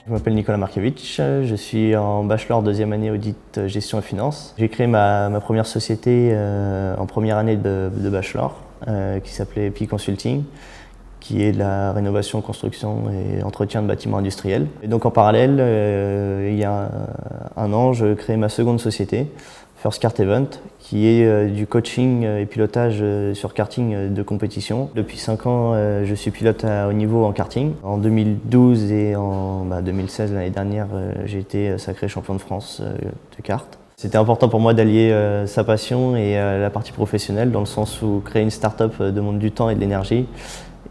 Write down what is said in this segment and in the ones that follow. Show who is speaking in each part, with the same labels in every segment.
Speaker 1: Je m'appelle Nicolas Markiewicz, je suis en bachelor deuxième année audit gestion et finance. J'ai créé ma première société en première année de bachelor qui s'appelait Pi Consulting, qui est de la rénovation, construction et entretien de bâtiments industriels. Et donc en parallèle, il y a un an, je crée ma seconde société, First Kart Event, qui est du coaching et pilotage sur karting de compétition. Depuis 5 ans, je suis pilote à haut niveau en karting. En 2012 et en 2016, l'année dernière, j'ai été sacré champion de France de kart. C'était important pour moi d'allier sa passion et la partie professionnelle, dans le sens où créer une start-up demande du temps et de l'énergie.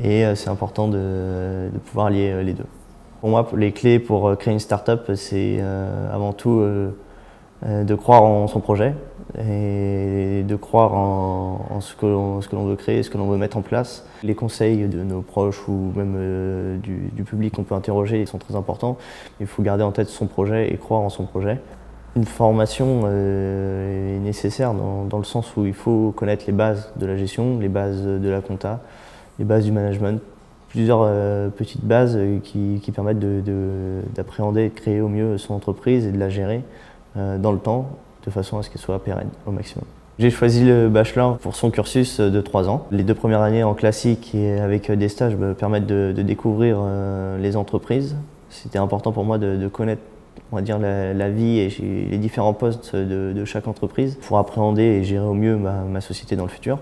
Speaker 1: Et c'est important de pouvoir allier les deux. Pour moi, les clés pour créer une start-up, c'est avant tout de croire en son projet et de croire en ce que l'on veut créer, ce que l'on veut mettre en place. Les conseils de nos proches ou même du public qu'on peut interroger sont très importants. Il faut garder en tête son projet et croire en son projet. Une formation est nécessaire dans le sens où il faut connaître les bases de la gestion, les bases de la compta, les bases du management, plusieurs petites bases qui permettent d'appréhender et de créer au mieux son entreprise et de la gérer dans le temps, de façon à ce qu'elle soit pérenne au maximum. J'ai choisi le bachelor pour son cursus de 3 ans. Les 2 premières années en classique et avec des stages me permettent de découvrir les entreprises. C'était important pour moi de connaître, on va dire, la vie et les différents postes de chaque entreprise pour appréhender et gérer au mieux ma société dans le futur.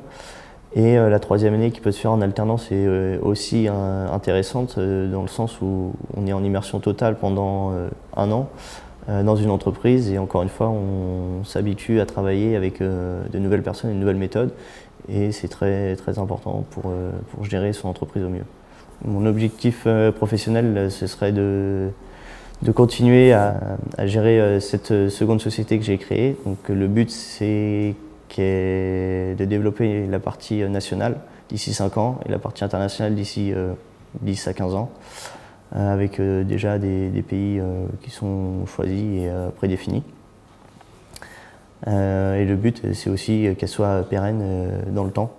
Speaker 1: Et la 3e année qui peut se faire en alternance est aussi intéressante dans le sens où on est en immersion totale pendant 1 an dans une entreprise et encore une fois on s'habitue à travailler avec de nouvelles personnes et de nouvelles méthodes et c'est très, très important pour gérer son entreprise au mieux. Mon objectif professionnel, ce serait de continuer à gérer cette seconde société que j'ai créée. Donc le but c'est de développer la partie nationale d'ici 5 ans et la partie internationale d'ici 10 à 15 ans, avec déjà des pays qui sont choisis et prédéfinis. Et le but c'est aussi qu'elle soit pérenne dans le temps.